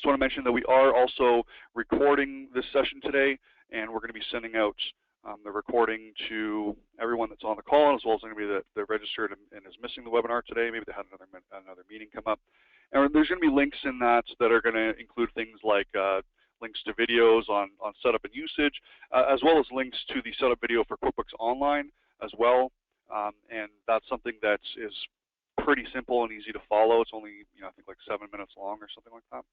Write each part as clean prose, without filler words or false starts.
Just want to mention that we are also recording this session today, and we're going to be sending out the recording to everyone that's on the call, as well as anybody that registered and is missing the webinar today. Maybe they had another meeting come up. And there's going to be links in that are going to include things like links to videos on setup and usage, as well as links to the setup video for QuickBooks Online as well. And that's something that is pretty simple and easy to follow. It's only, I think like 7 minutes long or something like that.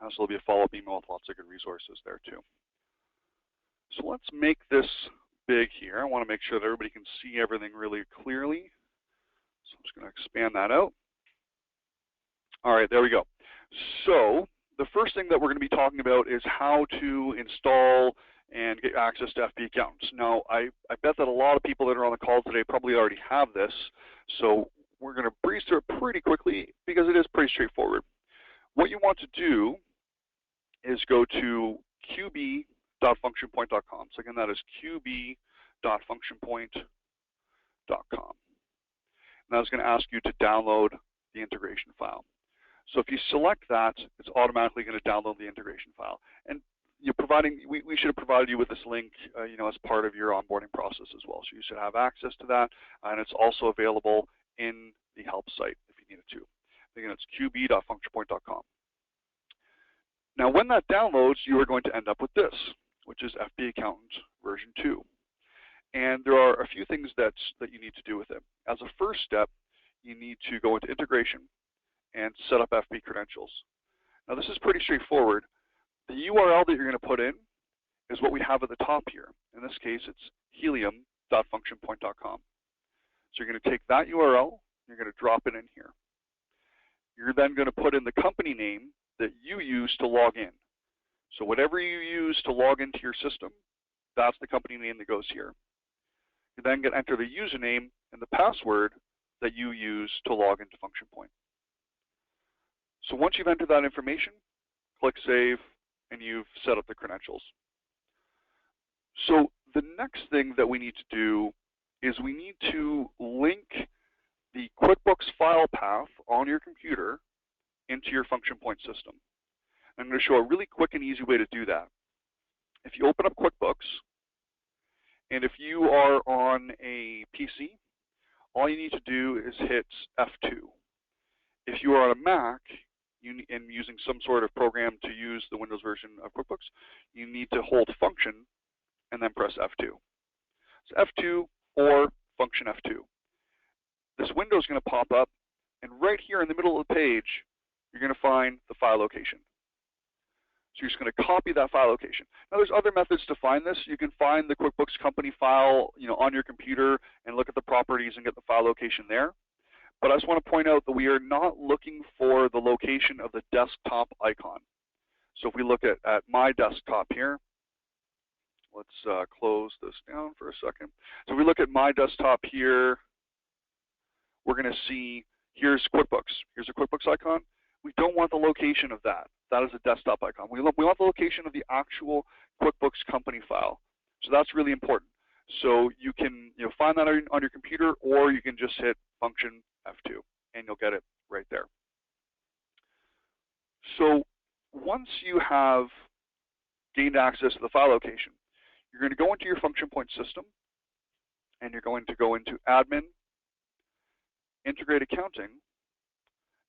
So there'll be a follow-up email with lots of good resources there too. So let's make this big here. I want to make sure that everybody can see everything really clearly. So I'm just going to expand that out. All right, there we go. So the first thing that we're going to be talking about is how to install and get access to fp.Accountants. Now, I bet that a lot of people that are on the call today probably already have this. So we're going to breeze through it pretty quickly because it is pretty straightforward. What you want to do is go to qb.functionpoint.com. So again, that is qb.functionpoint.com. Now it's going to ask you to download the integration file. So if you select that, it's automatically going to download the integration file. And we should have provided you with this link, as part of your onboarding process as well. So you should have access to that, and it's also available in the help site if you needed to. Again, it's qb.functionpoint.com. Now, when that downloads, you are going to end up with this, which is fp.Accountant version 2. And there are a few things that you need to do with it. As a first step, you need to go into integration and set up FP credentials. Now, this is pretty straightforward. The URL that you're going to put in is what we have at the top here. In this case, it's helium.functionpoint.com. So you're going to take that URL, you're going to drop it in here. You're then going to put in the company name that you use to log in. So whatever you use to log into your system, that's the company name that goes here. You're then going to enter the username and the password that you use to log into FunctionPoint. So once you've entered that information, click Save, and you've set up the credentials. So the next thing that we need to do is we need to link the QuickBooks file path on your computer into your FunctionPoint system. I'm going to show a really quick and easy way to do that. If you open up QuickBooks, and if you are on a PC, all you need to do is hit F2. If you are on a Mac and using some sort of program to use the Windows version of QuickBooks, you need to hold Function and then press F2. So F2 or Function F2. This window is going to pop up, and right here in the middle of the page, you're going to find the file location. So you're just going to copy that file location. Now, there's other methods to find this. You can find the QuickBooks company file, on your computer and look at the properties and get the file location there. But I just want to point out that we are not looking for the location of the desktop icon. So if we look at my desktop here, let's close this down for a second. So if we look at my desktop here, we're going to see here's QuickBooks. Here's a QuickBooks icon. We don't want the location of that. That is a desktop icon. We want the location of the actual QuickBooks company file. So that's really important. So you can find that on your computer, or you can just hit Function F2, and you'll get it right there. So once you have gained access to the file location, you're going to go into your FunctionPoint system, and you're going to go into Admin, Integrate Accounting,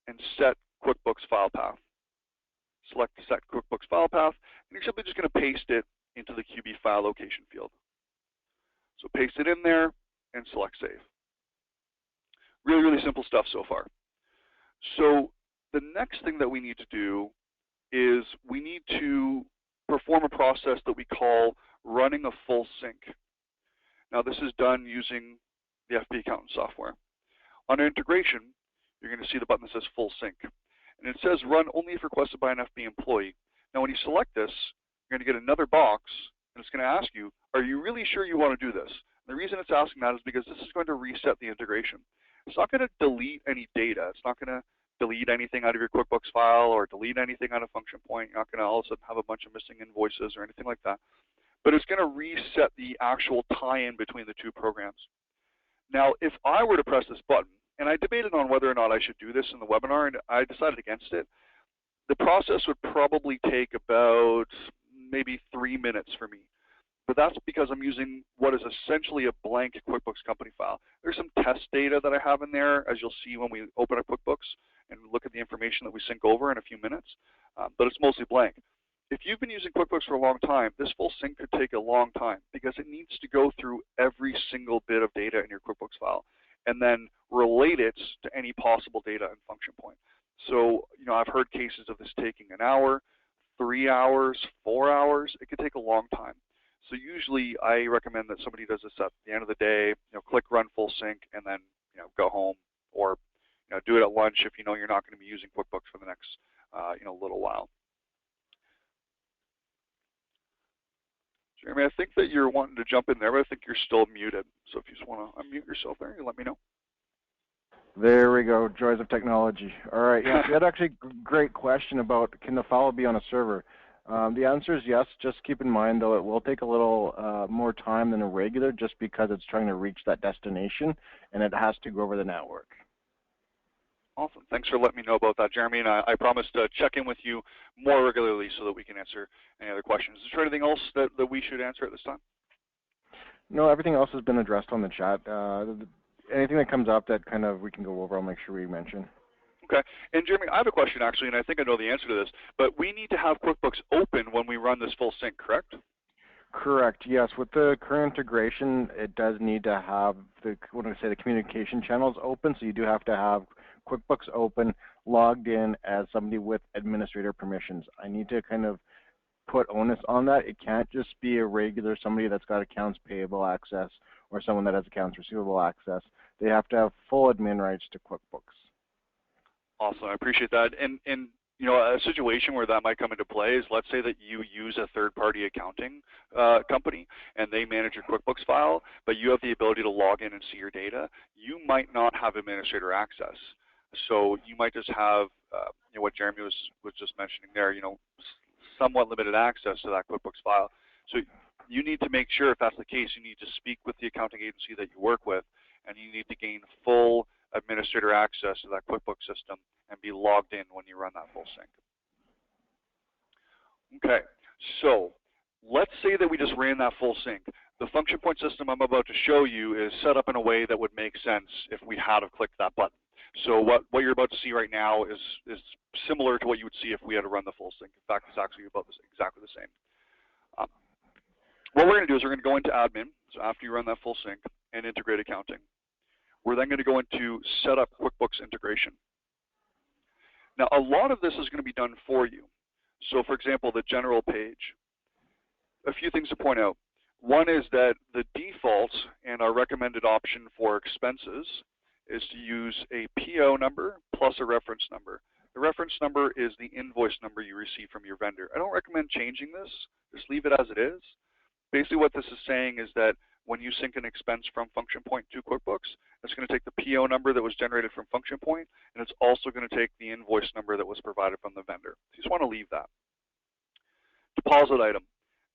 and Set QuickBooks File Path. Select Set QuickBooks File Path, and you're simply just going to paste it into the QB file location field. So paste it in there and select Save. Really, really simple stuff so far. So the next thing that we need to do is we need to perform a process that we call running a full sync. Now, this is done using the fp.Accountant software. Under integration, you're going to see the button that says full sync. And it says run only if requested by an FP employee. Now, when you select this, you're going to get another box, and it's going to ask you, are you really sure you want to do this? And the reason it's asking that is because this is going to reset the integration. It's not going to delete any data. It's not going to delete anything out of your QuickBooks file or delete anything out of FunctionPoint. You're not going to all of a sudden have a bunch of missing invoices or anything like that. But it's going to reset the actual tie-in between the two programs. Now, if I were to press this button, and I debated on whether or not I should do this in the webinar, and I decided against it, The process would probably take about maybe 3 minutes for me. But that's because I'm using what is essentially a blank QuickBooks company file. There's some test data that I have in there, as you'll see when we open up QuickBooks and look at the information that we sync over in a few minutes, but it's mostly blank. If you've been using QuickBooks for a long time, this full sync could take a long time because it needs to go through every single bit of data in your QuickBooks file and then relate it to any possible data in function point. So, I've heard cases of this taking an hour, 3 hours, 4 hours. It could take a long time. So usually I recommend that somebody does this at the end of the day, click run full sync and then, go home, or, do it at lunch if you're not going to be using QuickBooks for the next, little while. Jeremy, I think that you're wanting to jump in there, but I think you're still muted. So if you just want to unmute yourself there, you let me know. There we go, joys of technology. All right, yeah, you had actually a great question about can the file be on a server? The answer is yes. Just keep in mind, though, it will take a little more time than a regular just because it's trying to reach that destination, and it has to go over the network. Awesome. Thanks for letting me know about that, Jeremy, and I promise to check in with you more regularly so that we can answer any other questions. Is there anything else that we should answer at this time? No, everything else has been addressed on the chat. Anything that comes up that kind of we can go over, I'll make sure we mention. Okay. And Jeremy, I have a question actually, and I think I know the answer to this, but we need to have QuickBooks open when we run this full sync, correct? Correct, yes. With the current integration, it does need to have the communication channels open, so you do have to have QuickBooks open, logged in as somebody with administrator permissions. I need to kind of put onus on that. It can't just be a regular somebody that's got accounts payable access or someone that has accounts receivable access. They have to have full admin rights to QuickBooks. Awesome, I appreciate that. And a situation where that might come into play is, let's say that you use a third-party accounting company and they manage your QuickBooks file, but you have the ability to log in and see your data. You might not have administrator access. So you might just have what Jeremy was just mentioning there, somewhat limited access to that QuickBooks file. So you need to make sure, if that's the case, you need to speak with the accounting agency that you work with, and you need to gain full administrator access to that QuickBooks system and be logged in when you run that full sync. Okay, so let's say that we just ran that full sync. The function point system I'm about to show you is set up in a way that would make sense if we had have clicked that button. So what you're about to see right now is similar to what you would see if we had to run the full sync. In fact, it's actually about exactly the same. What we're going to do is we're going to go into admin, so after you run that full sync, and integrate accounting. We're then going to go into set up QuickBooks integration. Now, a lot of this is going to be done for you. So for example, the general page. A few things to point out. One is that the default and our recommended option for expenses is to use a PO number plus a reference number. The reference number is the invoice number you receive from your vendor. I don't recommend changing this. Just leave it as it is. Basically what this is saying is that when you sync an expense from function point to QuickBooks, it's going to take the PO number that was generated from function point, and it's also going to take the invoice number that was provided from the vendor. So you just want to leave that. Deposit item.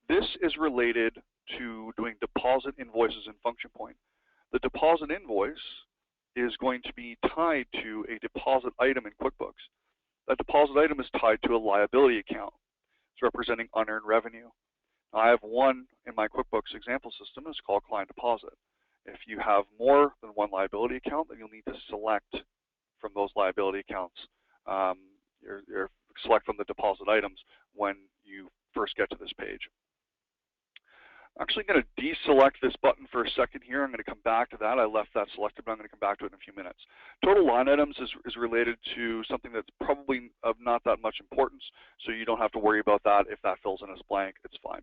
This is related to doing deposit invoices in function point. The deposit invoice is going to be tied to a deposit item in QuickBooks. That deposit item is tied to a liability account. It's representing unearned revenue. I have one in my QuickBooks example system. It's called client deposit. If you have more than one liability account, then you'll need to select from those liability accounts. Select from the deposit items when you first get to this page. I'm actually going to deselect this button for a second here. I'm going to come back to that. I left that selected, but I'm going to come back to it in a few minutes. Total line items is related to something that's probably of not that much importance, so you don't have to worry about that. If that fills in as blank, it's fine.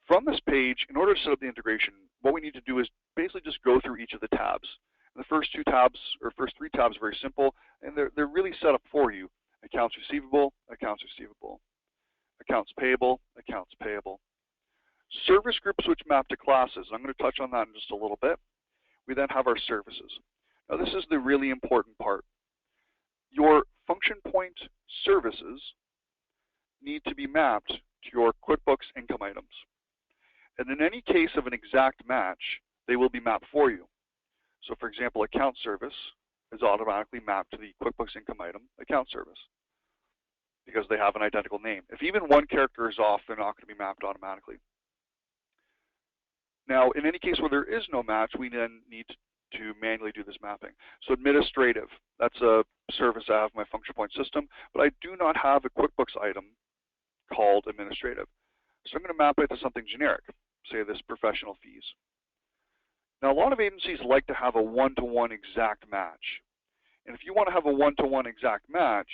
From this page, in order to set up the integration, what we need to do is basically just go through each of the tabs. And the first two tabs, or first three tabs, are very simple, and they're really set up for you. Accounts receivable, accounts receivable. Accounts payable, accounts payable. Service groups which map to classes. I'm going to touch on that in just a little bit. We then have our services. Now this is the really important part. Your function point services need to be mapped to your QuickBooks income items. And in any case of an exact match, they will be mapped for you. So for example, account service is automatically mapped to the QuickBooks income item account service because they have an identical name. If even one character is off, they're not going to be mapped automatically. Now, in any case where there is no match, we then need to manually do this mapping. So administrative, that's a service I have in my function point system, but I do not have a QuickBooks item called administrative. So I'm going to map it to something generic, say this professional fees. Now, a lot of agencies like to have a one-to-one exact match. And if you want to have a one-to-one exact match,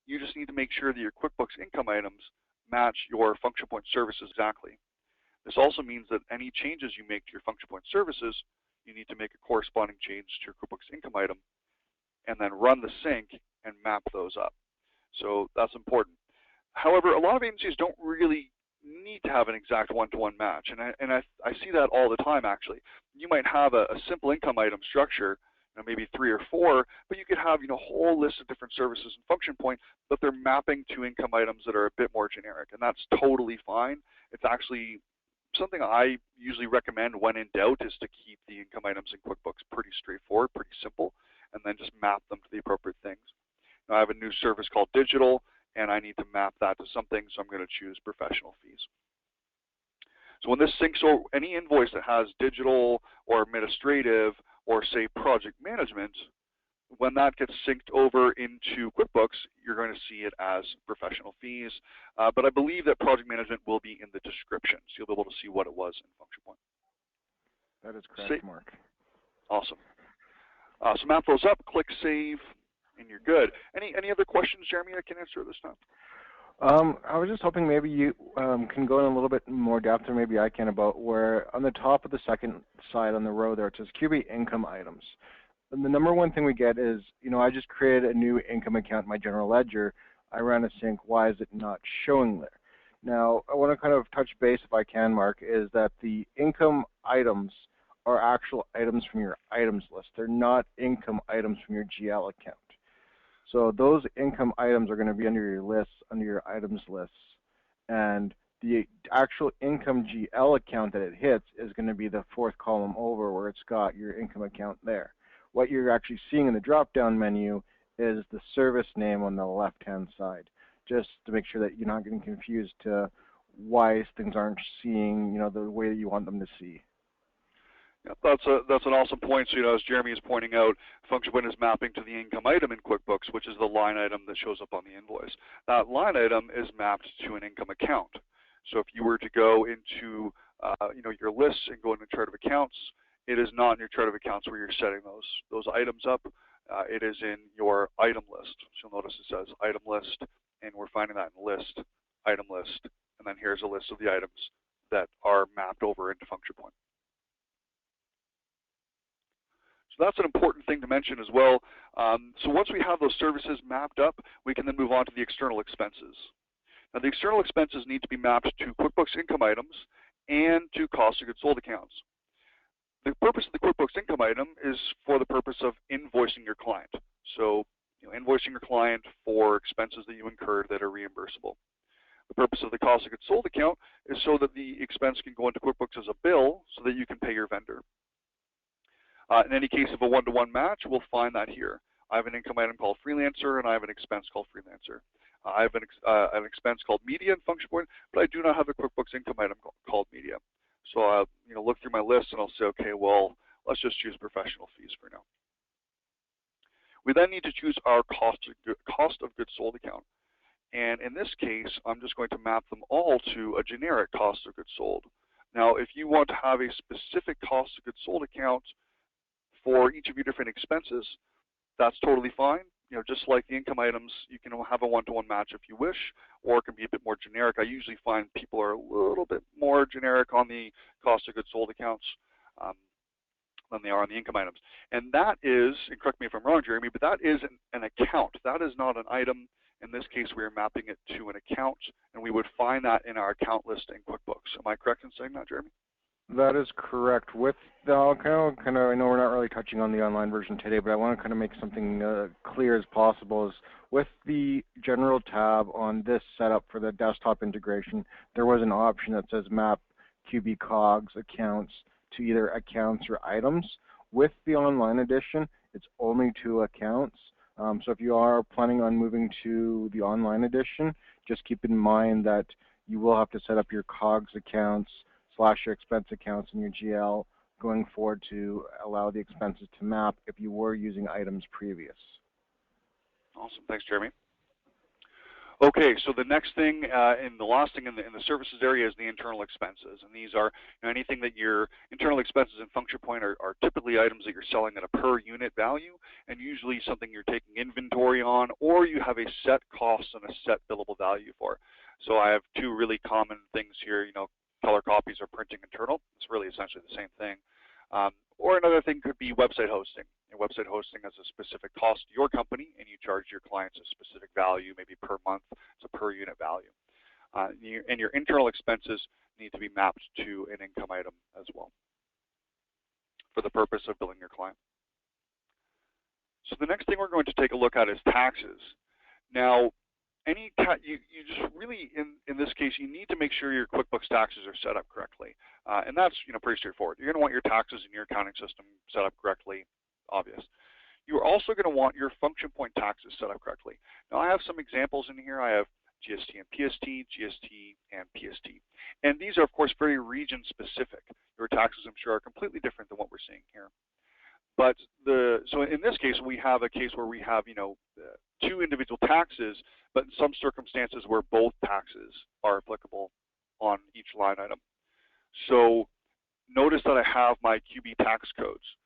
you just need to make sure that your QuickBooks income items match your function point services exactly. This also means that any changes you make to your function point services, you need to make a corresponding change to your QuickBooks income item and then run the sync and map those up. So that's important. However, a lot of agencies don't really need to have an exact one-to-one match, and I see that all the time actually. You might have a simple income item structure, maybe 3 or 4, but you could have a whole list of different services and function point, but they're mapping to income items that are a bit more generic, and that's totally fine. It's actually something I usually recommend when in doubt is to keep the income items in QuickBooks pretty straightforward, pretty simple, and then just map them to the appropriate things. Now, I have a new service called Digital, and I need to map that to something, so I'm going to choose professional fees. So when this syncs over any invoice that has digital or administrative or say project management, when that gets synced over into QuickBooks, you're going to see it as professional fees. But I believe that project management will be in the description, so you'll be able to see what it was in function point. That is correct, Mark. Awesome. So map those up, click save, and you're good. Any other questions, Jeremy, I can answer this time? I was just hoping maybe you can go in a little bit more depth, or maybe I can, about where on the top of the second side on the row there it says QB income items. And the number one thing we get is, I just created a new income account in my general ledger. I ran a sync. Why is it not showing there? Now, I want to kind of touch base, if I can, Mark, is that the income items are actual items from your items list. They're not income items from your GL account. So those income items are going to be under your lists, under your items lists, and the actual income GL account that it hits is going to be the fourth column over where it's got your income account there. What you're actually seeing in the drop-down menu is the service name on the left-hand side, just to make sure that you're not getting confused to why things aren't seeing, the way that you want them to see. Yeah, that's an awesome point. So, as Jeremy is pointing out, function point is mapping to the income item in QuickBooks, which is the line item that shows up on the invoice. That line item is mapped to an income account. So, if you were to go into, your lists and go into chart of accounts, it is not in your chart of accounts where you're setting those items up. It is in your item list. So, you'll notice it says item list, and we're finding that in list, item list, and then here's a list of the items that are mapped over into function point. So that's an important thing to mention as well. So once we have those services mapped up, we can then move on to the external expenses. Now the external expenses need to be mapped to QuickBooks income items and to cost of goods sold accounts. The purpose of the QuickBooks income item is for the purpose of invoicing your client. So invoicing your client for expenses that you incurred that are reimbursable. The purpose of the cost of goods sold account is so that the expense can go into QuickBooks as a bill so that you can pay your vendor. In any case of a one-to-one match, we'll find that here. I have an income item called freelancer, and I have an expense called freelancer. I have an expense called media in function point, but I do not have a QuickBooks income item called media. So I'll look through my list and I'll say, okay, well, let's just choose professional fees for now. We then need to choose our cost of goods sold account. And in this case, I'm just going to map them all to a generic cost of goods sold. Now, if you want to have a specific cost of goods sold account for each of your different expenses, that's totally fine. Just like the income items, you can have a one-to-one match if you wish, or it can be a bit more generic. I usually find people are a little bit more generic on the cost of goods sold accounts than they are on the income items. And that is, and correct me if I'm wrong, Jeremy, but that is an account. That is not an item. In this case, we are mapping it to an account, and we would find that in our account list in QuickBooks. Am I correct in saying that, Jeremy? That is correct. With the, I know we're not really touching on the online version today, but I want to kind of make something clear as possible. Is with the general tab on this setup for the desktop integration, there was an option that says map QB COGS accounts to either accounts or items. With the online edition, It's only 2 accounts. So if you are planning on moving to the online edition, just keep in mind that you will have to set up your COGS accounts / your expense accounts in your GL going forward to allow the expenses to map if you were using items previous. Awesome. Thanks, Jeremy. Okay, so the next thing and the last thing in the services area is the internal expenses. And these are anything that your internal expenses in function point are typically items that you're selling at a per unit value, and usually something you're taking inventory on, or you have a set cost and a set billable value for. So I have 2 really common things here, color copies or printing internal. It's really essentially the same thing. Or another thing could be website hosting. And website hosting has a specific cost to your company, and you charge your clients a specific value, maybe per month. It's a per unit value. And your internal expenses need to be mapped to an income item as well for the purpose of billing your client. So the next thing we're going to take a look at is taxes. Now, you just really, in this case, you need to make sure your QuickBooks taxes are set up correctly. And that's pretty straightforward. You're going to want your taxes in your accounting system set up correctly, obvious. You're also going to want your function point taxes set up correctly. Now, I have some examples in here. I have GST and PST, GST and PST. And these are, of course, very region specific. Your taxes, I'm sure, are completely different than what we're seeing here. But so in this case, we have a case where we have 2 individual taxes, but in some circumstances where both taxes are applicable on each line item. So notice that I have my QB tax codes.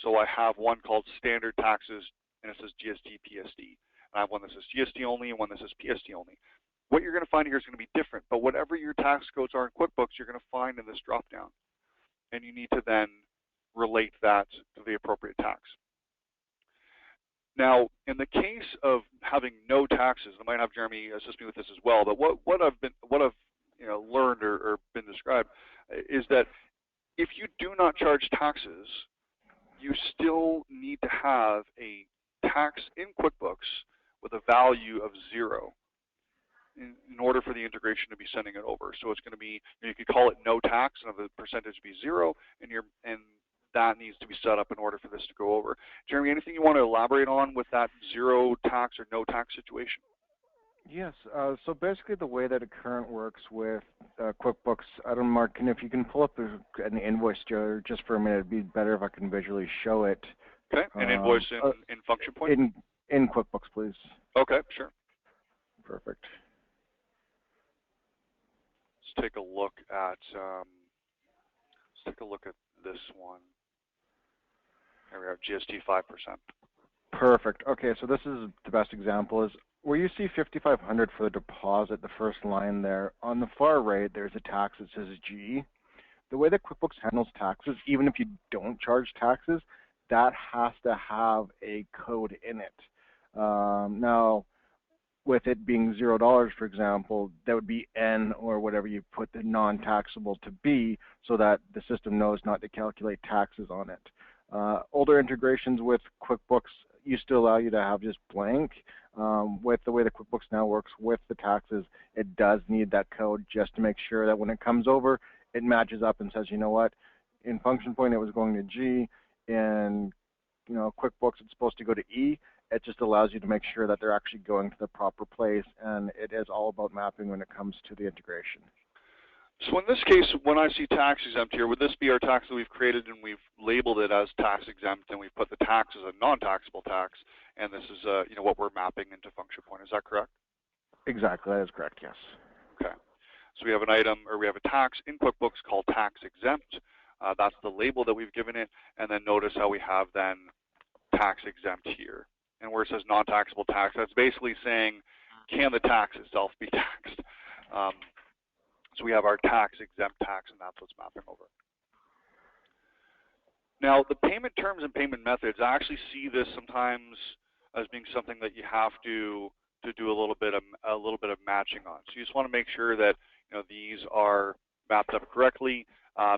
So I have one called standard taxes, and it says GST, PST. And I have one that says GST only and one that says PST only. What you're going to find here is going to be different, but whatever your tax codes are in QuickBooks, you're going to find in this dropdown. And you need to then relate that to the appropriate tax. Now, in the case of having no taxes, I might have Jeremy assist me with this as well. But what I've learned or been described is that if you do not charge taxes, you still need to have a tax in QuickBooks with a value of 0 in order for the integration to be sending it over. So it's going to be, you could call it no tax, and the percentage be 0, and that needs to be set up in order for this to go over. Jeremy, anything you want to elaborate on with that 0 tax or no tax situation? Yes. So basically, the way that it currently works with QuickBooks, I don't know, Mark, if you can pull up an invoice just for a minute, it'd be better if I can visually show it. Okay. An invoice in function point? In QuickBooks, please. Okay, sure. Perfect. Let's take a look at this one. Here we have GST 5%. Perfect. Okay, so this is the best example is where you see 5,500 for the deposit, the first line there. On the far right, there's a tax that says G. The way that QuickBooks handles taxes, even if you don't charge taxes, that has to have a code in it. Now, with it being $0, for example, that would be N or whatever you put the non-taxable to be so that the system knows not to calculate taxes on it. Older integrations with QuickBooks used to allow you to have just blank. With the way that QuickBooks now works with the taxes, it does need that code just to make sure that when it comes over, it matches up and says, you know what, in function point it was going to G, in QuickBooks it's supposed to go to E. It just allows you to make sure that they're actually going to the proper place, and it is all about mapping when it comes to the integration. So in this case, when I see tax exempt here, would this be our tax that we've created and we've labeled it as tax exempt, and we've put the tax as a non-taxable tax, and this is what we're mapping into function point? Is that correct? Exactly, that is correct. Yes. Okay. So we have an item, or we have a tax in QuickBooks called tax exempt. That's the label that we've given it, and then notice how we have then tax exempt here. And where it says non-taxable tax, that's basically saying, can the tax itself be taxed? So we have our tax exempt tax, and that's what's mapping over. Now, the payment terms and payment methods, I actually see this sometimes as being something that you have to do a little bit of matching on. So you just want to make sure that these are mapped up correctly,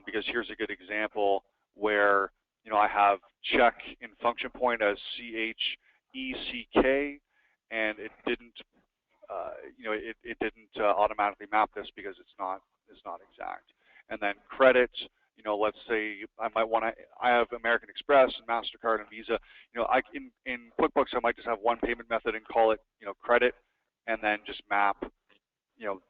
because here's a good example where I have check in function point as CHECK, and it didn't it didn't automatically map this because it's not exact. And then credit, You know, let's say I might want to, I have American Express and MasterCard and Visa. You know, in QuickBooks, I might just have one payment method and call it, you know, credit, and then just map, you know,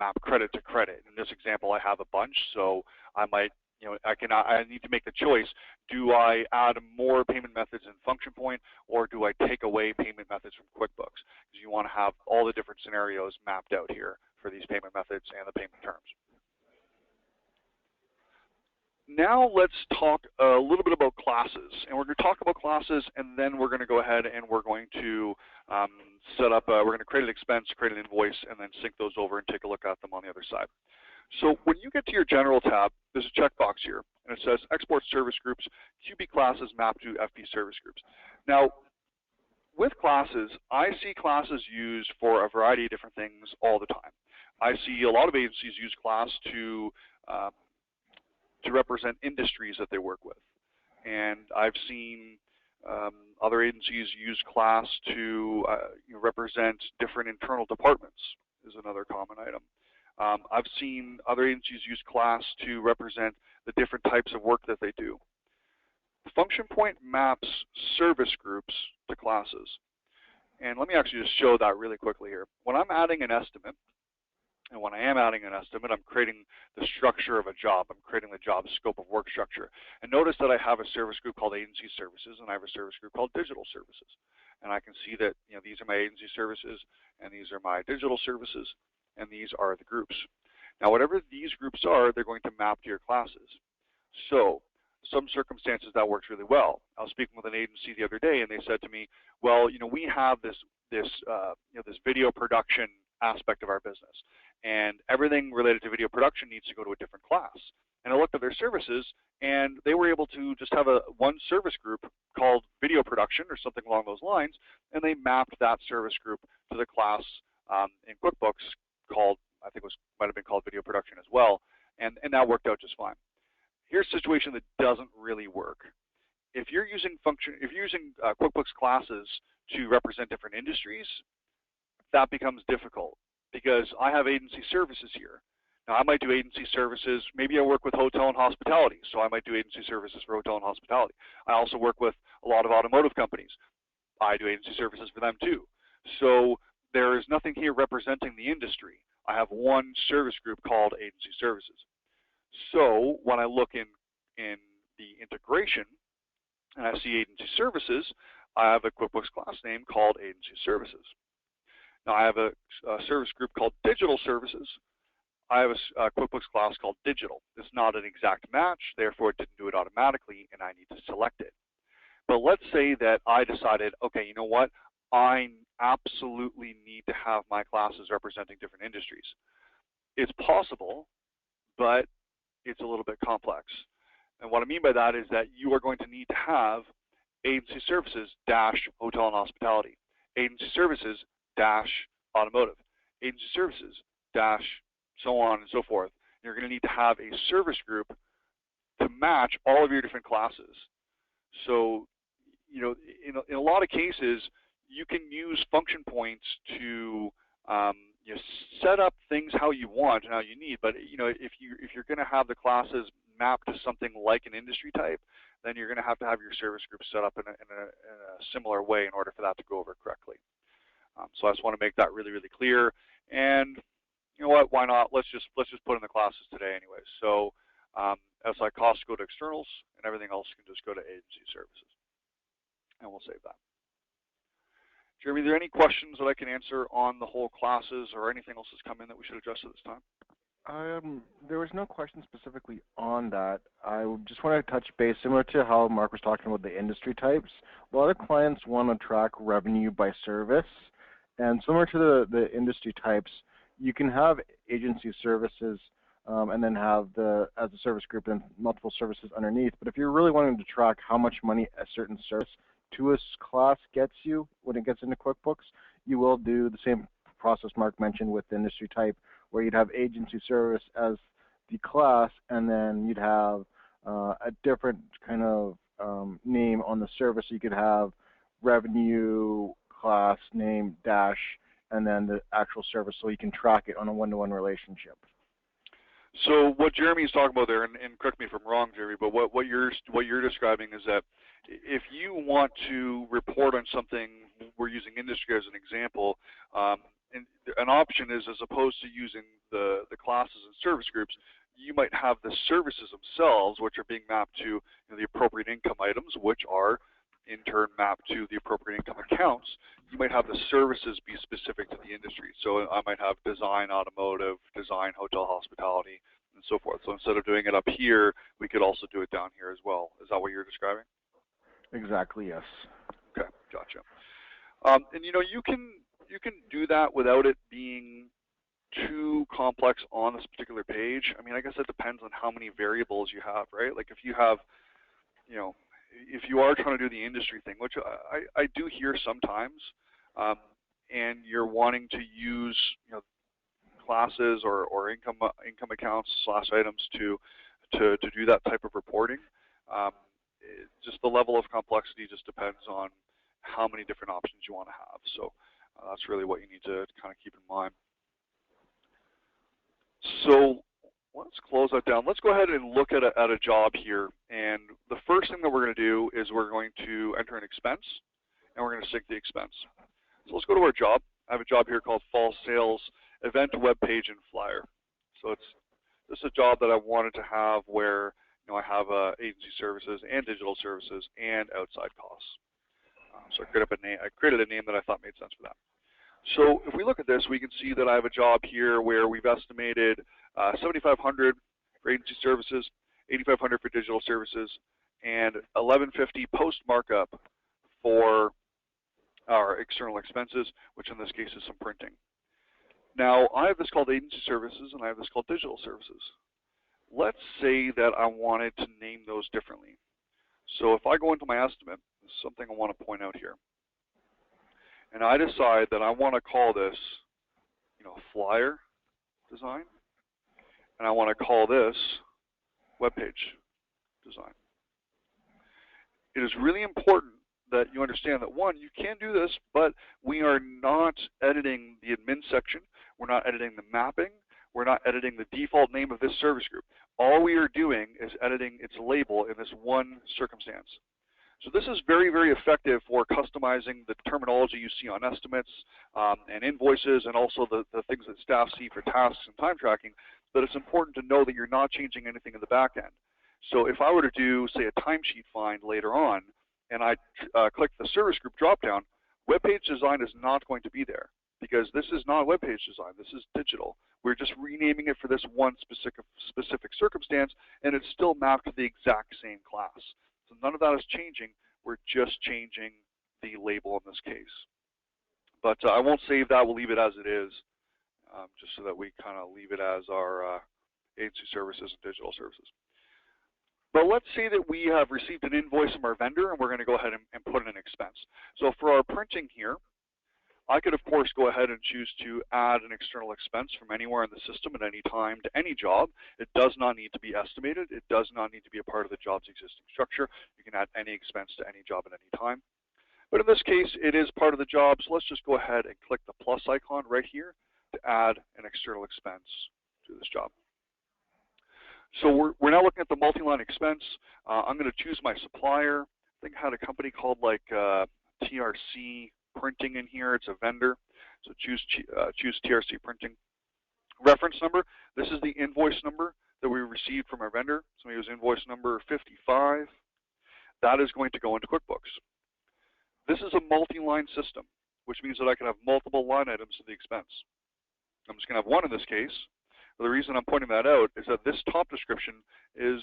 map credit to credit. In this example, I have a bunch, so I might, you know, I need to make the choice. Do I add more payment methods in Function Point, or do I take away payment methods from QuickBooks? Because you want to have all the different scenarios mapped out here for these payment methods and the payment terms. Now let's talk a little bit about classes, and we're going to talk about classes, and then we're going to go ahead and we're going to set up, we're going to create an expense, create an invoice, and then sync those over and take a look at them on the other side. So when you get to your General tab, there's a checkbox here, and it says Export Service Groups, QB classes map to FP service groups. Now, with classes, I see classes used for a variety of different things all the time. I see a lot of agencies use class to represent industries that they work with. And I've seen other agencies use class to represent different internal departments, is another common item. I've seen other agencies use class to represent the different types of work that they do. Function Point maps service groups to classes. And let me actually just show that really quickly here. When I'm adding an estimate, and when I am adding an estimate, I'm creating the structure of a job. I'm creating the job scope of work structure. And notice that I have a service group called Agency Services, and I have a service group called Digital Services. And I can see that, you know, these are my agency services, and these are my digital services, and these are the groups. Now, whatever these groups are, they're going to map to your classes. So, some circumstances that works really well. I was speaking with an agency the other day, and they said to me, well, you know, we have this video production aspect of our business, and everything related to video production needs to go to a different class. And I looked at their services, and they were able to just have one service group called video production or something along those lines, and they mapped that service group to the class in QuickBooks called, I think it might have been called video production as well, and that worked out just fine. Here's a situation that doesn't really work. If you're using QuickBooks classes to represent different industries, that becomes difficult because I have agency services here. Now, I might do agency services. Maybe I work with hotel and hospitality, so I might do agency services for hotel and hospitality. I also work with a lot of automotive companies. I do agency services for them too. So there is nothing here representing the industry. I have one service group called agency services. So when I look in the integration and I see agency services, I have a QuickBooks class name called agency services. Now I have a service group called digital services. I have a QuickBooks class called digital. It's not an exact match, therefore it didn't do it automatically, and I need to select it. But let's say that I decided, okay, you know what? I absolutely need to have my classes representing different industries. It's possible, but it's a little bit complex. And what I mean by that is that you are going to need to have agency services dash hotel and hospitality, agency services dash automotive, agency services dash so on and so forth. You're going to need to have a service group to match all of your different classes. So, you know, in a lot of cases, you can use function points to you know, set up things how you want and how you need. But you know, if you're going to have the classes mapped to something like an industry type, then you're going to have your service group set up in a similar way in order for that to go over correctly. So I just want to make that really, really clear. And you know what? Why not? Let's just put in the classes today, anyways. So SI costs go to externals, and everything else can just go to agency services, and we'll save that. Jeremy, are there any questions that I can answer on the whole classes or anything else that's come in that we should address at this time? There was no question specifically on that. I just want to touch base, similar to how Mark was talking about the industry types. A lot of clients want to track revenue by service, and similar to the industry types, you can have agency services and then have as a service group and multiple services underneath. But if you're really wanting to track how much money a certain service to a class gets you when it gets into QuickBooks, you will do the same process Mark mentioned with the industry type, where you'd have agency service as the class, and then you'd have a different kind of name on the service. You could have revenue class name dash and then the actual service, so you can track it on a one-to-one relationship. So what Jeremy's talking about there, and correct me if I'm wrong, Jeremy, but what you're describing is that if you want to report on something, we're using industry as an example, and an option is, as opposed to using the classes and service groups, you might have the services themselves, which are being mapped to the appropriate income items, which are in turn mapped to the appropriate income accounts. You might have the services be specific to the industry. So I might have design automotive, design hotel hospitality, and so forth. So instead of doing it up here, we could also do it down here as well. Is that what you're describing? Exactly, yes. Okay, gotcha. And you can do that without it being too complex on this particular page. I mean, I guess it depends on how many variables you have, right? Like if you have, if you are trying to do the industry thing, which I do hear sometimes, and you're wanting to use classes or income accounts / items to do that type of reporting, just the level of complexity just depends on how many different options you want to have. So that's really what you need to kind of keep in mind. So let's close that down. Let's go ahead and look at a job here. And the first thing that we're going to do is we're going to enter an expense, and we're going to sync the expense. So let's go to our job. I have a job here called Fall Sales Event Web Page and Flyer. So this is a job that I wanted to have where I have agency services and digital services and outside costs. So I created a name that I thought made sense for that. So if we look at this, we can see that I have a job here where we've estimated $7,500 for agency services, $8,500 for digital services, and $1,150 post markup for our external expenses, which in this case is some printing. Now, I have this called agency services, and I have this called digital services. Let's say that I wanted to name those differently. So if I go into my estimate, this is something I want to point out here. And I decide that I want to call this, flyer design, and I want to call this web page design. It is really important that you understand that, one, you can do this, but we are not editing the admin section. We're not editing the mapping. We're not editing the default name of this service group. All we are doing is editing its label in this one circumstance. So this is very, very effective for customizing the terminology you see on estimates and invoices, and also the things that staff see for tasks and time tracking. But it's important to know that you're not changing anything in the back end. So if I were to do, say, a timesheet find later on, and I click the service group dropdown, web page design is not going to be there, because this is not web page design. This is digital. We're just renaming it for this one specific circumstance, and it's still mapped to the exact same class. So none of that is changing. We're just changing the label in this case. But I won't save that. We'll leave it as it is, just so that we kind of leave it as our agency services and digital services. But let's say that we have received an invoice from our vendor, and we're going to go ahead and put in an expense. So for our printing here, I could, of course, go ahead and choose to add an external expense from anywhere in the system at any time to any job. It does not need to be estimated. It does not need to be a part of the job's existing structure. You can add any expense to any job at any time. But in this case, it is part of the job, so let's just go ahead and click the plus icon right here to add an external expense to this job. So we're now looking at the multi-line expense. I'm going to choose my supplier. I think I had a company called like TRC Printing in here. It's a vendor. So choose TRC Printing. Reference number. This is the invoice number that we received from our vendor. So we use invoice number 55. That is going to go into QuickBooks. This is a multi-line system, which means that I can have multiple line items to the expense. I'm just going to have one in this case. The reason I'm pointing that out is that this top description is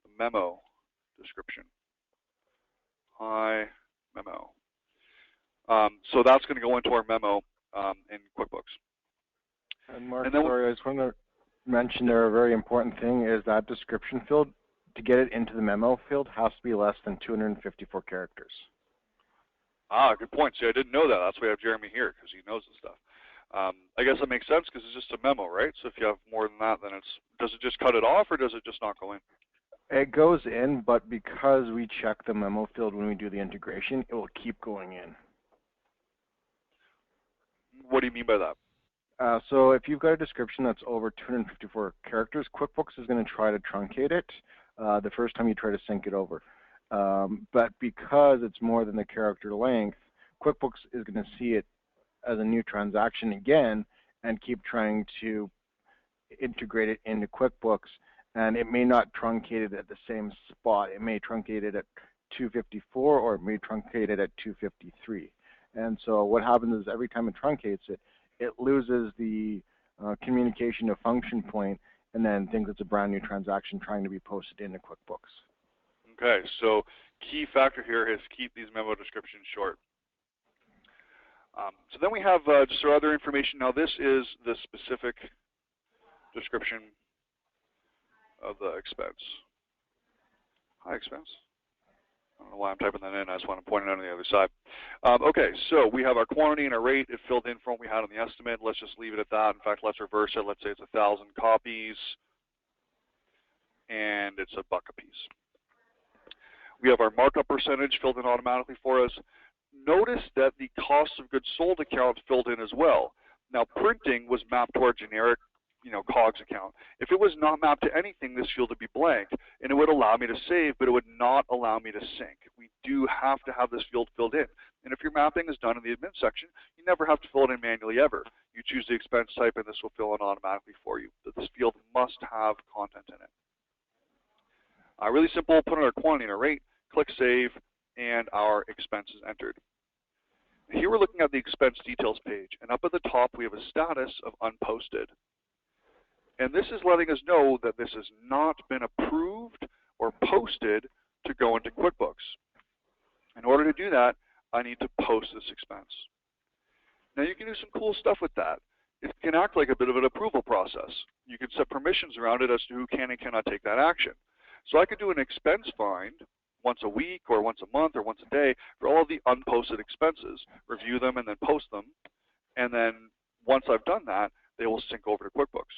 the memo description. Hi, memo. So that's going to go into our memo in QuickBooks. And Mark, sorry, I just want to mention there a very important thing is that description field, to get it into the memo field, has to be less than 254 characters. Ah, good point. See, I didn't know that. That's why I have Jeremy here, because he knows this stuff. I guess that makes sense because it's just a memo, right? So if you have more than that, then does it just cut it off, or does it just not go in? It goes in, but because we check the memo field when we do the integration, it will keep going in. What do you mean by that? So if you've got a description that's over 254 characters, QuickBooks is going to try to truncate it the first time you try to sync it over. But because it's more than the character length, QuickBooks is going to see it as a new transaction again and keep trying to integrate it into QuickBooks, and it may not truncate it at the same spot. It may truncate it at 254 or it may truncate it at 253. And so what happens is every time it truncates it, it loses the communication to function point and then thinks it's a brand new transaction trying to be posted into QuickBooks. Okay, so key factor here is keep these memo descriptions short. So then we have just our other information. Now this is the specific description of the expense. Hi, expense. I don't know why I'm typing that in. I just want to point it out on the other side. Okay, so we have our quantity and our rate. It filled in from what we had on the estimate. Let's just leave it at that. In fact, let's reverse it. Let's say it's 1,000 copies, and it's $1 a piece. We have our markup percentage filled in automatically for us. Notice that the cost of goods sold account filled in as well. Now, printing was mapped to our generic COGS account. If it was not mapped to anything, this field would be blank, and it would allow me to save, but it would not allow me to sync. We do have to have this field filled in. And if your mapping is done in the admin section, you never have to fill it in manually ever. You choose the expense type, and this will fill in automatically for you. But this field must have content in it. Really simple, put in our quantity and our rate, click Save, and our expense is entered. Here we're looking at the expense details page, and up at the top we have a status of unposted. And this is letting us know that this has not been approved or posted to go into QuickBooks. In order to do that, I need to post this expense. Now you can do some cool stuff with that. It can act like a bit of an approval process. You can set permissions around it as to who can and cannot take that action. So I could do an expense find once a week or once a month or once a day for all of the unposted expenses, review them and then post them. And then once I've done that, they will sync over to QuickBooks.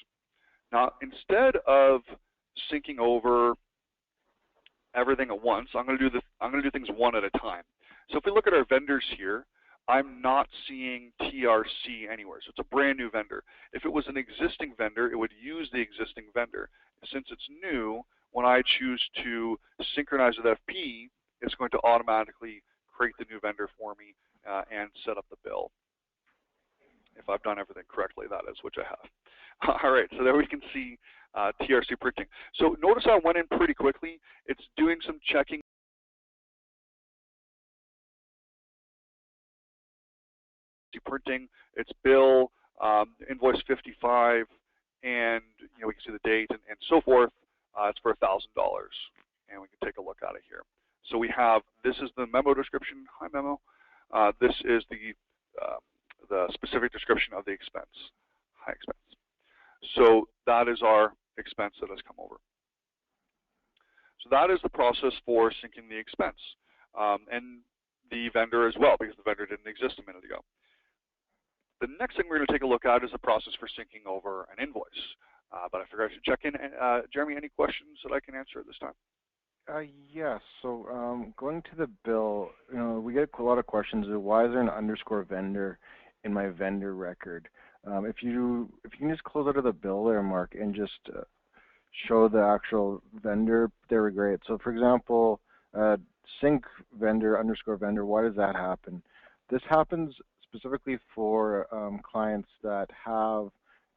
Now, instead of syncing over everything at once, I'm going to do things one at a time. So if we look at our vendors here, I'm not seeing TRC anywhere. So it's a brand new vendor. If it was an existing vendor, it would use the existing vendor. Since it's new, when I choose to synchronize with FP, it's going to automatically create the new vendor for me and set up the bill. If I've done everything correctly, that is, which I have. All right, so there we can see TRC printing. So notice I went in pretty quickly. It's doing some checking. Printing, it's bill, invoice 55, and we can see the date and so forth. It's for $1,000, and we can take a look at it here. So we have, this is the memo description. Hi, memo. This is the specific description of the expense. Hi, expense. So that is our expense that has come over. So that is the process for syncing the expense, and the vendor as well, because the vendor didn't exist a minute ago. The next thing we're going to take a look at is the process for syncing over an invoice. But I figured I should check in. Jeremy, any questions that I can answer at this time? Yes. So going to the bill, we get a lot of questions. Why is there an underscore vendor in my vendor record? If you can just close out of the bill there, Mark, and just show the actual vendor, they were great. So for example, sync vendor underscore vendor, why does that happen? This happens specifically for clients that have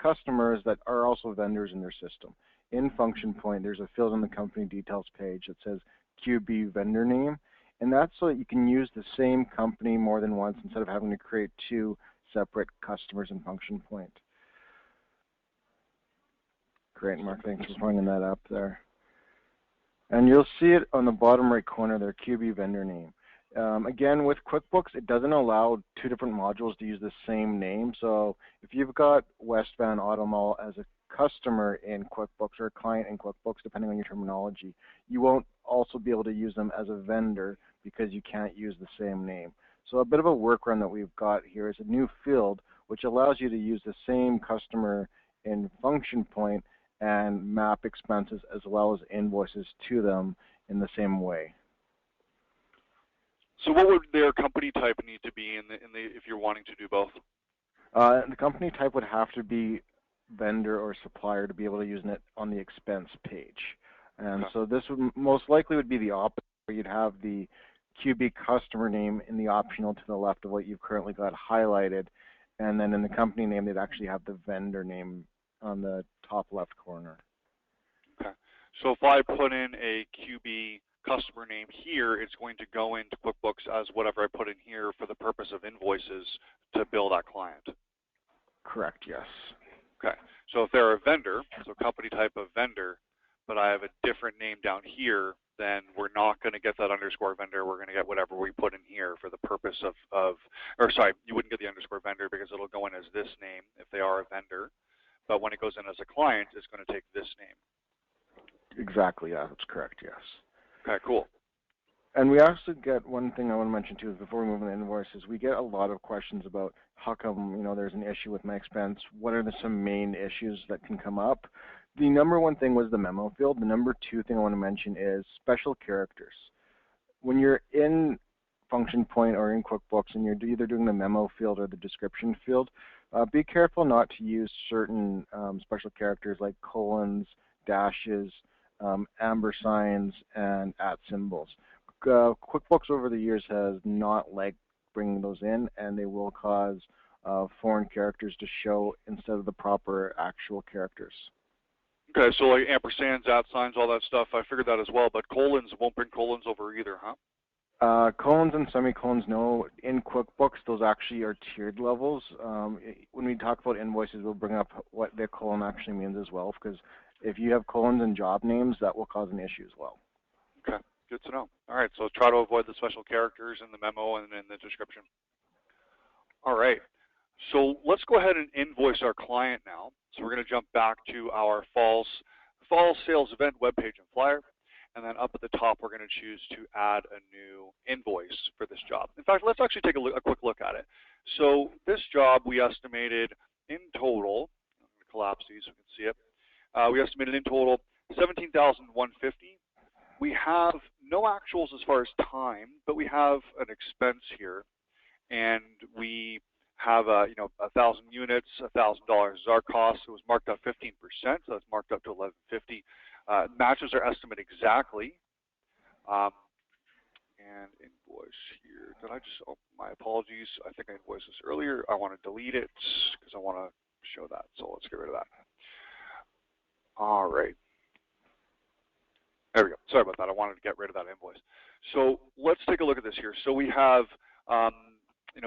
customers that are also vendors in their system. In function point, there's a field in the company details page that says QB vendor name, and that's so that you can use the same company more than once instead of having to create two separate customers in function point. Great, Mark, thanks for pointing that up there. And you'll see it on the bottom right corner there, QB vendor name. Again, with QuickBooks, it doesn't allow two different modules to use the same name. So if you've got Westvan Automall as a customer in QuickBooks or a client in QuickBooks, depending on your terminology, you won't also be able to use them as a vendor because you can't use the same name. So a bit of a workaround that we've got here is a new field which allows you to use the same customer in function point and map expenses as well as invoices to them in the same way. So what would their company type need to be if you're wanting to do both? The company type would have to be vendor or supplier to be able to use it on the expense page. And Okay. so this would most likely would be the opposite, where you'd have the QB customer name in the optional to the left of what you've currently got highlighted, and then in the company name they'd actually have the vendor name on the top left corner. Okay. So if I put in a QB customer name here, it's going to go into QuickBooks as whatever I put in here for the purpose of invoices to bill that client. Correct, yes. Okay. So if they're a vendor, so company type of vendor, but I have a different name down here, then we're not going to get that underscore vendor. We're going to get whatever we put in here for the purpose of, or sorry, you wouldn't get the underscore vendor because it'll go in as this name if they are a vendor. But when it goes in as a client, it's going to take this name. Exactly, yeah, that's correct, yes. Okay, cool. And we also get one thing I want to mention too is before we move into invoices, we get a lot of questions about how come there's an issue with my expense. What are some main issues that can come up? The number one thing was the memo field. The number two thing I want to mention is special characters. When you're in Function Point or in QuickBooks and you're either doing the memo field or the description field, be careful not to use certain special characters like colons, dashes, amber signs, and @ symbols. QuickBooks over the years has not liked bringing those in, and they will cause foreign characters to show instead of the proper actual characters. Okay, so like ampersands, @ signs, all that stuff, I figured that as well, but colons won't bring colons over either, huh? Colons and semicolons, no. In QuickBooks, those actually are tiered levels. When we talk about invoices, we'll bring up what the colon actually means as well, because if you have colons in job names, that will cause an issue as well. Okay, good to know. All right, so try to avoid the special characters in the memo and in the description. All right, so let's go ahead and invoice our client now. So we're going to jump back to our fall sales event webpage and flyer. And then up at the top, we're going to choose to add a new invoice for this job. In fact, let's actually take a quick look at it. So this job, we estimated in total, I'm going to collapse these so you can see it. We estimated in total $17,150. We have no actuals as far as time, but we have an expense here. And we have 1,000 units, $1,000 is our cost. It was marked up 15%, so that's marked up to $1,150. Matches our estimate exactly. And invoice here. Did I just, oh, my apologies. I think I invoiced this earlier. I want to delete it because I want to show that. So let's get rid of that. All right. There we go. Sorry about that. I wanted to get rid of that invoice. So let's take a look at this here. So we have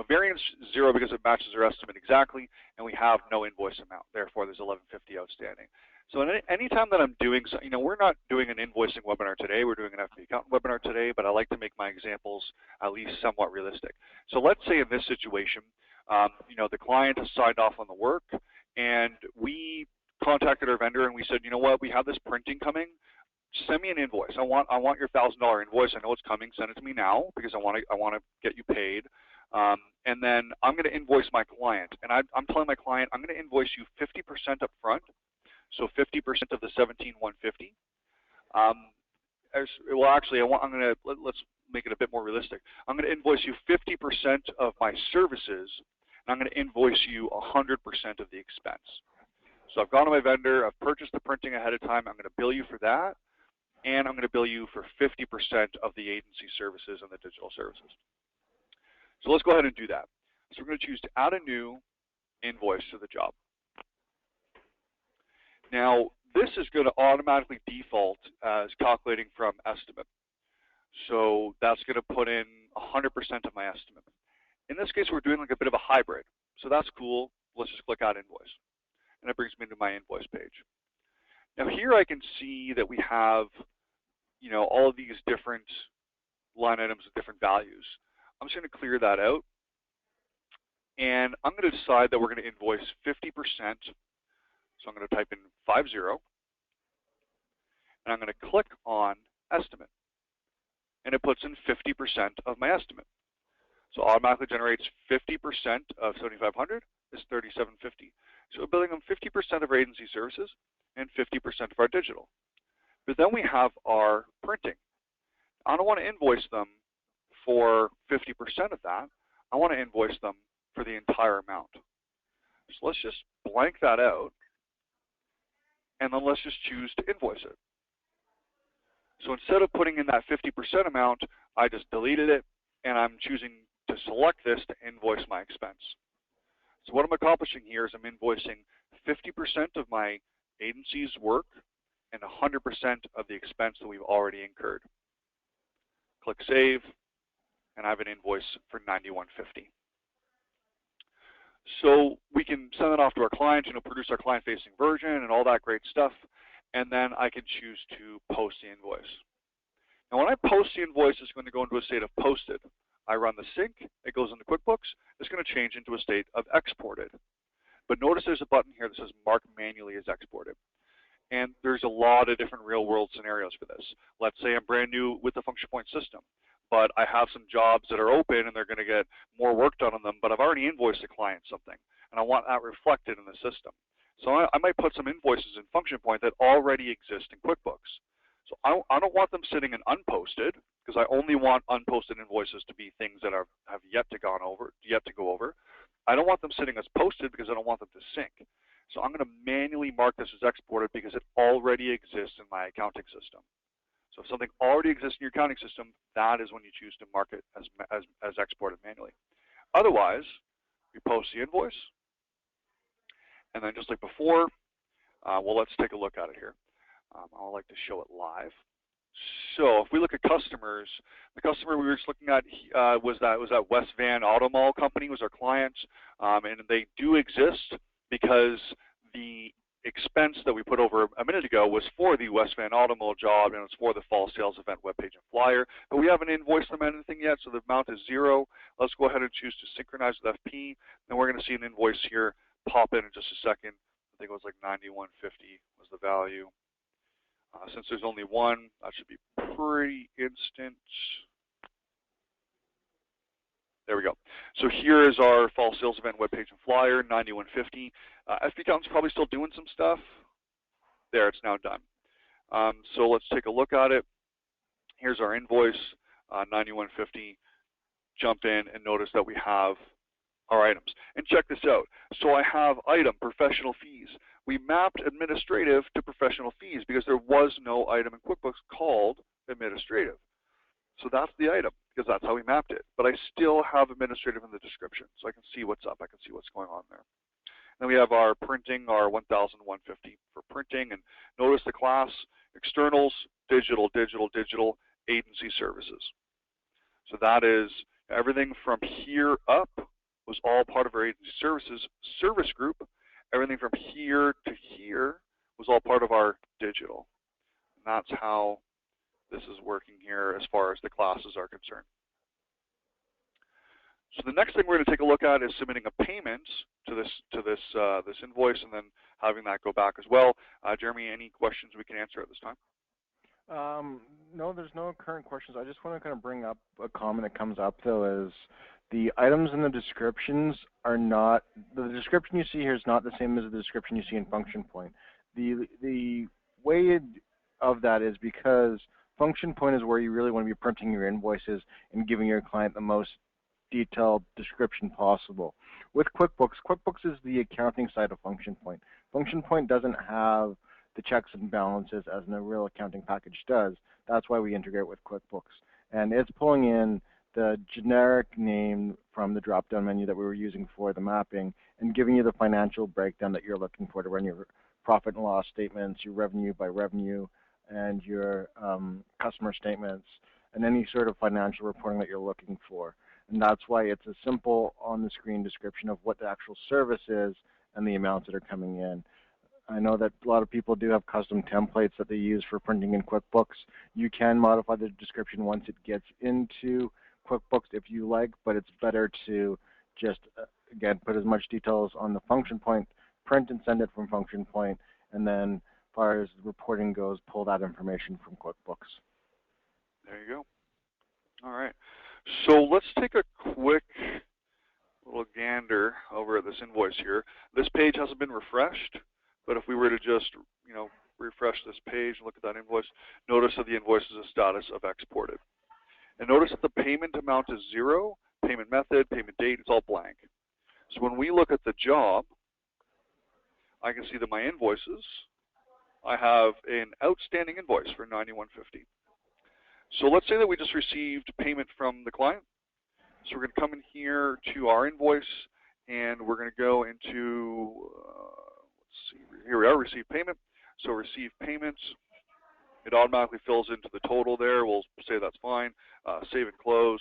variance 0 because it matches our estimate exactly, and we have no invoice amount. Therefore, there's $1,150 outstanding. So anytime that I'm doing, we're not doing an invoicing webinar today. We're doing an fp.Accountant webinar today, but I like to make my examples at least somewhat realistic. So let's say in this situation, the client has signed off on the work, and we contacted our vendor and we said, you know what, we have this printing coming. Send me an invoice. I want your $1,000 invoice. I know it's coming. Send it to me now because I want to get you paid. And then I'm going to invoice my client. And I'm telling my client I'm going to invoice you 50% up front, so 50% of the $17,150. Well, actually, let's make it a bit more realistic. I'm going to invoice you 50% of my services, and I'm going to invoice you 100% of the expense. So I've gone to my vendor. I've purchased the printing ahead of time. I'm going to bill you for that, and I'm going to bill you for 50% of the agency services and the digital services. So let's go ahead and do that. So we're going to choose to add a new invoice to the job. Now, this is going to automatically default as calculating from estimate. So that's going to put in 100% of my estimate. In this case, we're doing like a bit of a hybrid. So that's cool. Let's just click Add Invoice. And it brings me to my invoice page. Now here I can see that we have, all of these different line items with different values. I'm just going to clear that out. And I'm going to decide that we're going to invoice 50%. So I'm going to type in 50. And I'm going to click on Estimate. And it puts in 50% of my estimate. So automatically generates 50% of 7,500 is 3,750. So we're billing them 50% of our agency services and 50% of our digital. But then we have our printing. I don't want to invoice them for 50% of that. I want to invoice them for the entire amount. So let's just blank that out, and then let's just choose to invoice it. So instead of putting in that 50% amount, I just deleted it, and I'm choosing to select this to invoice my expense. So what I'm accomplishing here is I'm invoicing 50% of my agency's work and 100% of the expense that we've already incurred. Click Save, and I have an invoice for $91.50. So we can send it off to our client, produce our client-facing version and all that great stuff, and then I can choose to post the invoice. Now when I post the invoice, it's going to go into a state of posted. I run the sync, it goes into QuickBooks, it's going to change into a state of exported. But notice there's a button here that says Mark Manually as Exported. And there's a lot of different real-world scenarios for this. Let's say I'm brand new with the function point system, but I have some jobs that are open and they're going to get more work done on them, but I've already invoiced a client something, and I want that reflected in the system. So I might put some invoices in function point that already exist in QuickBooks. So I don't want them sitting in unposted, because I only want unposted invoices to be things that have yet to go over. I don't want them sitting as posted because I don't want them to sync. So I'm going to manually mark this as exported because it already exists in my accounting system. So if something already exists in your accounting system, that is when you choose to mark it as exported manually. Otherwise, we post the invoice, and then just like before, well, let's take a look at it here. I would like to show it live. So if we look at customers, the customer we were just looking at was that West Van Auto Mall company was our client, and they do exist because the expense that we put over a minute ago was for the West Van Auto Mall job, and it's for the fall sales event webpage and flyer. But we haven't invoiced them anything yet, so the amount is 0. Let's go ahead and choose to synchronize with FP, and we're going to see an invoice here pop in just a second. I think it was like $91.50 was the value. Since there's only one, that should be pretty instant. There we go. So here is our fall sales event webpage and flyer, $91.50. fp.Accountant's probably still doing some stuff. There, it's now done. So let's take a look at it. Here's our invoice, $91.50. Jump in and notice that we have our items. And check this out. So I have item, professional fees. We mapped administrative to professional fees because there was no item in QuickBooks called administrative. So that's the item because that's how we mapped it. But I still have administrative in the description, so I can see what's up. I can see what's going on there. Then we have our printing, our $1,150 for printing. And notice the class, externals, digital, agency services. So that is everything from here up was all part of our agency services service group. Everything from here to here was all part of our digital. And that's how this is working here as far as the classes are concerned. So the next thing we're going to take a look at is submitting a payment to this invoice and then having that go back as well. Jeremy, any questions we can answer at this time? No, there's no current questions. I just want to kind of bring up a comment that comes up though is the items in the descriptions are not, the description you see here is not the same as the description you see in function point. The way of that is because function point is where you really want to be printing your invoices and giving your client the most detailed description possible. With QuickBooks, QuickBooks is the accounting side of function point. Function point doesn't have the checks and balances as a real accounting package does. That's why we integrate with QuickBooks. And it's pulling in the generic name from the drop-down menu that we were using for the mapping and giving you the financial breakdown that you're looking for to run your profit and loss statements, your revenue by revenue, and your customer statements, and any sort of financial reporting that you're looking for. And that's why it's a simple on-the-screen description of what the actual service is and the amounts that are coming in. I know that a lot of people do have custom templates that they use for printing in QuickBooks. You can modify the description once it gets into QuickBooks if you like, but it's better to just, again, put as much details on the function point, print and send it from function point, and then as far as reporting goes, pull that information from QuickBooks. There you go. All right. So let's take a quick little gander over at this invoice here. This page hasn't been refreshed, but if we were to just, refresh this page and look at that invoice, notice that the invoice is a status of exported. And notice that the payment amount is 0, payment method, payment date, it's all blank. So when we look at the job, I can see that my invoices, I have an outstanding invoice for $91.50. So let's say that we just received payment from the client. So we're going to come in here to our invoice, and we're going to go into, let's see, here we are, receive payment. So receive payments. It automatically fills into the total there. We'll say that's fine. Save and close.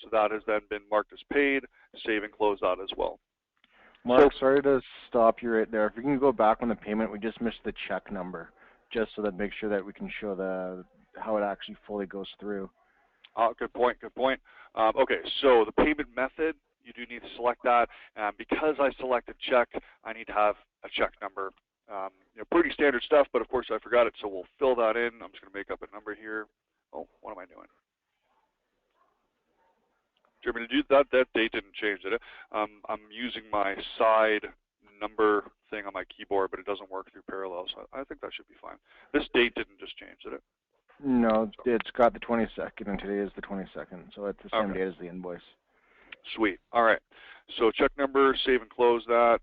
So that has then been marked as paid. Save and close that as well. Mark, sorry to stop you right there. If we can go back on the payment, we just missed the check number, just so that make sure that we can show how it actually fully goes through. Good point, good point. Okay, so the payment method, you do need to select that. Because I selected check, I need to have a check number. Pretty standard stuff, but of course I forgot it, so we'll fill that in. I'm just going to make up a number here. Oh, what am I doing? Jeremy, that date didn't change, did it? I'm using my side number thing on my keyboard, but it doesn't work through parallel, so I think that should be fine. This date didn't just change, did it? No, it's got the 22nd, and today is the 22nd, so it's the same date as the invoice. Sweet. All right. So check number, save and close that.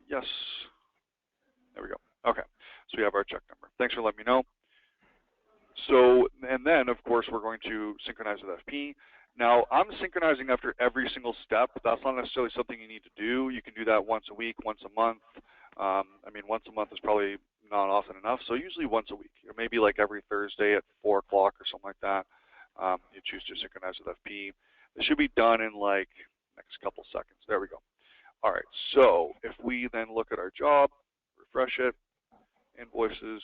Yes. There we go. Okay. So we have our check number. Thanks for letting me know. So, and then, of course, we're going to synchronize with FP. Now, I'm synchronizing after every single step. That's not necessarily something you need to do. You can do that once a week, once a month. I mean, once a month is probably not often enough, so usually once a week, or maybe like every Thursday at 4 o'clock or something like that. You choose to synchronize with FP. It should be done in like next couple seconds. There we go. All right, so if we then look at our job, refresh it, invoices,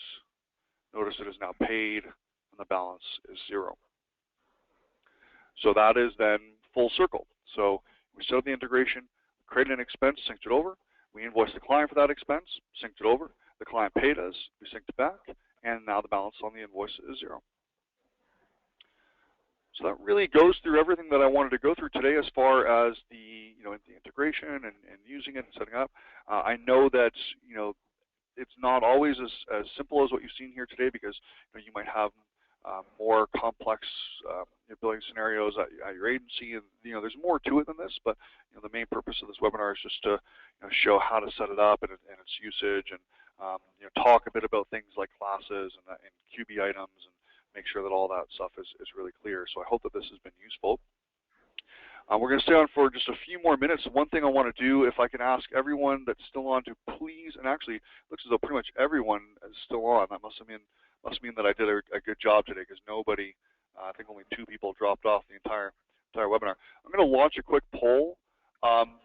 notice it is now paid, and the balance is 0. So that is then full circle. So we set up the integration, created an expense, synced it over. We invoiced the client for that expense, synced it over. The client paid us, we synced it back, and now the balance on the invoice is 0. So that really goes through everything that I wanted to go through today as far as the integration and using it and setting up. I know that it's not always as simple as what you've seen here today, because you might have more complex billing scenarios at your agency, and there's more to it than this. But the main purpose of this webinar is just to show how to set it up and its usage, and talk a bit about things like classes and QB items, and make sure that all that stuff is really clear. So I hope that this has been useful. We're going to stay on for just a few more minutes. One thing I want to do, if I can ask everyone that's still on to please, and actually it looks as though pretty much everyone is still on. That must mean that I did a good job today, because nobody, I think only 2 people dropped off the entire webinar. I'm going to launch a quick poll.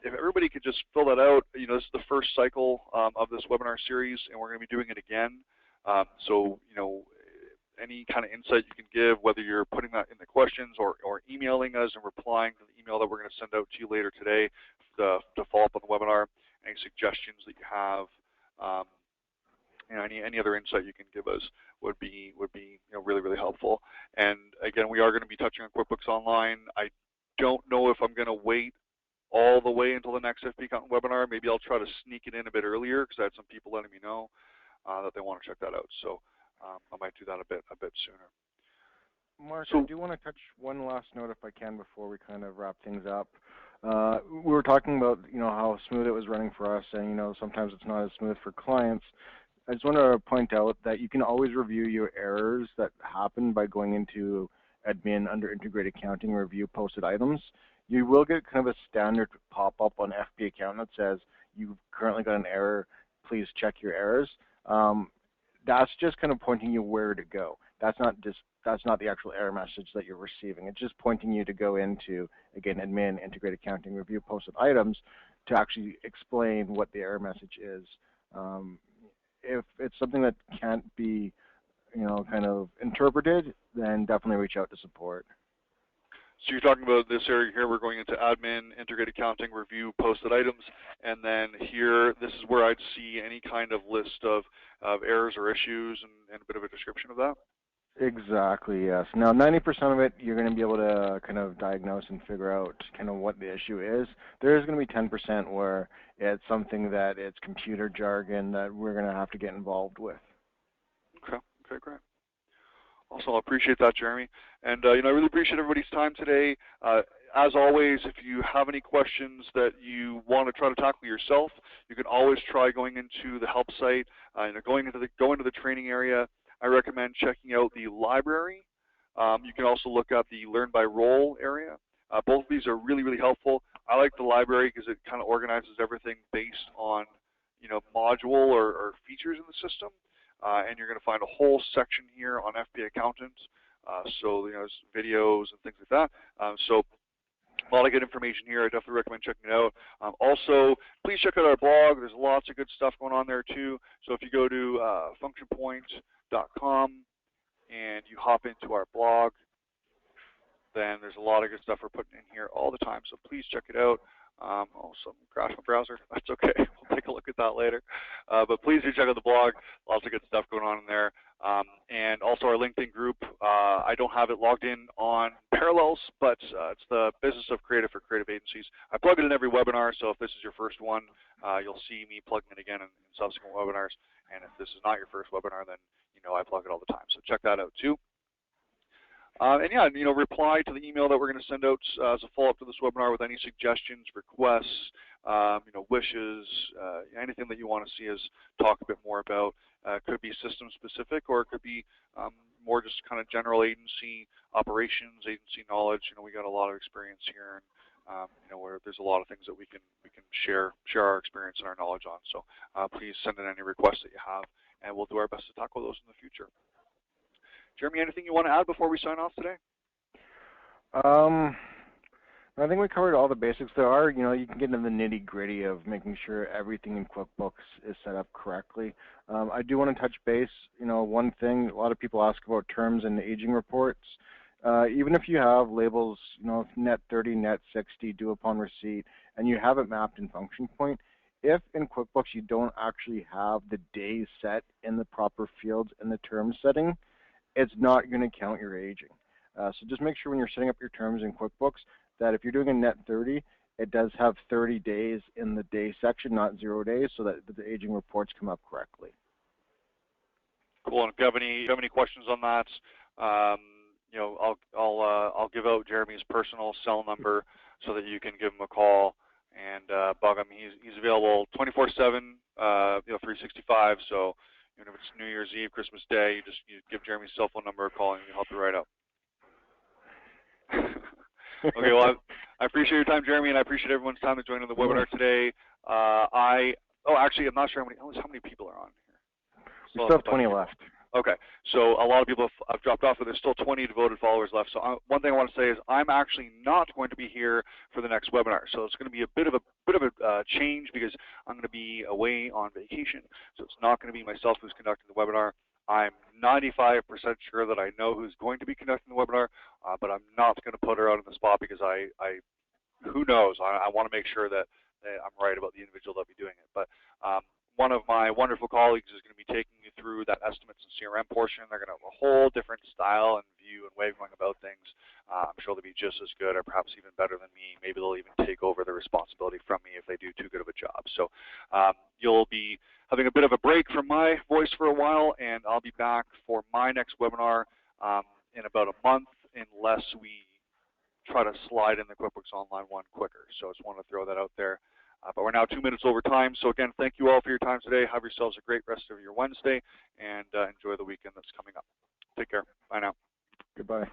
If everybody could just fill that out. This is the first cycle of this webinar series, and we're going to be doing it again. So any kind of insight you can give, whether you're putting that in the questions or emailing us and replying to the email that we're going to send out to you later today to follow up on the webinar, any suggestions that you have, any other insight you can give us would be really, really helpful. And again, we are going to be touching on QuickBooks Online. I don't know if I'm going to wait all the way until the next fp.Accountant webinar. Maybe I'll try to sneak it in a bit earlier, because I had some people letting me know that they want to check that out. So I might do that a bit sooner. Mark, I do want to touch one last note, if I can, before we kind of wrap things up. We were talking about how smooth it was running for us, and sometimes it's not as smooth for clients. I just want to point out that you can always review your errors that happen by going into admin under integrated accounting, review posted items. You will get kind of a standard pop-up on fp.Accountant that says you've currently got an error, please check your errors. That's just kind of pointing you where to go. That's not the actual error message that you're receiving. It's just pointing you to go into, again, admin, integrated accounting, review posted items, to actually explain what the error message is. If it's something that can't be, kind of interpreted, then definitely reach out to support. So you're talking about this area here. We're going into admin, integrated accounting, review posted items, and then here, this is where I'd see any kind of list of errors or issues, and a bit of a description of that. Exactly, yes. Now, 90% of it, you're going to be able to kind of diagnose and figure out kind of what the issue is. There is going to be 10% where it's something that it's computer jargon that we're going to have to get involved with. Okay, great. Also, I appreciate that, Jeremy. And I really appreciate everybody's time today. as always, if you have any questions that you want to try to tackle yourself, you can always try going into the help site, go into the training area. I recommend checking out the library. You can also look at the Learn by Role area. Both of these are really, really helpful. I like the library because it kind of organizes everything based on, module or features in the system. And you're going to find a whole section here on fp.Accountant. So, there's videos and things like that. So a lot of good information here. I definitely recommend checking it out. Also, please check out our blog. There's lots of good stuff going on there too. So if you go to functionpoint.com and you hop into our blog, then there's a lot of good stuff we're putting in here all the time. So please check it out. Something crashed my browser. That's okay. We'll take a look at that later. But please do check out the blog. Lots of good stuff going on in there. And also our LinkedIn group. I don't have it logged in on Parallels, but it's the Business of Creative for Creative Agencies. I plug it in every webinar, so if this is your first one, you'll see me plugging it again in subsequent webinars. And if this is not your first webinar, then I plug it all the time. So check that out too. And yeah, reply to the email that we're going to send out as a follow-up to this webinar with any suggestions, requests, wishes, anything that you want to see us talk a bit more about. It could be system specific, or it could be more just kind of general agency operations, agency knowledge. We got a lot of experience here, and where there's a lot of things that we can share our experience and our knowledge on. So please send in any requests that you have, and we'll do our best to tackle those in the future. Jeremy, anything you want to add before we sign off today? I think we covered all the basics. There are, you can get into the nitty-gritty of making sure everything in QuickBooks is set up correctly. I do want to touch base, one thing, a lot of people ask about terms and aging reports. Even if you have labels, net 30, net 60, due upon receipt, and you have it mapped in function point, if in QuickBooks you don't actually have the days set in the proper fields in the terms setting, it's not going to count your aging. So just make sure when you're setting up your terms in QuickBooks that if you're doing a net 30, it does have 30 days in the day section, not 0 days, so that the aging reports come up correctly. Cool. And if you have any questions on that, I'll give out Jeremy's personal cell number so that you can give him a call and bug him. He's available 24/7, 365. So even if it's New Year's Eve, Christmas Day, you give Jeremy's cell phone number a call and he'll help you right out. Okay, well, I appreciate your time, Jeremy, and I appreciate everyone's time to join in the webinar today. Actually, I'm not sure how many people are on here. We still have 20 left. Okay, so a lot of people have dropped off, but there's still 20 devoted followers left. So one thing I want to say is I'm actually not going to be here for the next webinar. So it's going to be a bit of a change because I'm going to be away on vacation. So it's not going to be myself who's conducting the webinar. I'm 95% sure that I know who's going to be conducting the webinar, but I'm not going to put her out on the spot because who knows? I want to make sure that I'm right about the individual that'll be doing it. But one of my wonderful colleagues is going to be taking you through that estimates and CRM portion. They're going to have a whole different style and view and way of going about things. I'm sure they'll be just as good or perhaps even better than me. Maybe they'll even take over the responsibility from me if they do too good of a job. So you'll be having a bit of a break from my voice for a while, and I'll be back for my next webinar in about a month unless we try to slide in the QuickBooks Online one quicker. So I just want to throw that out there. But we're now 2 minutes over time. So again, thank you all for your time today. Have yourselves a great rest of your Wednesday, and enjoy the weekend that's coming up. Take care. Bye now. Goodbye.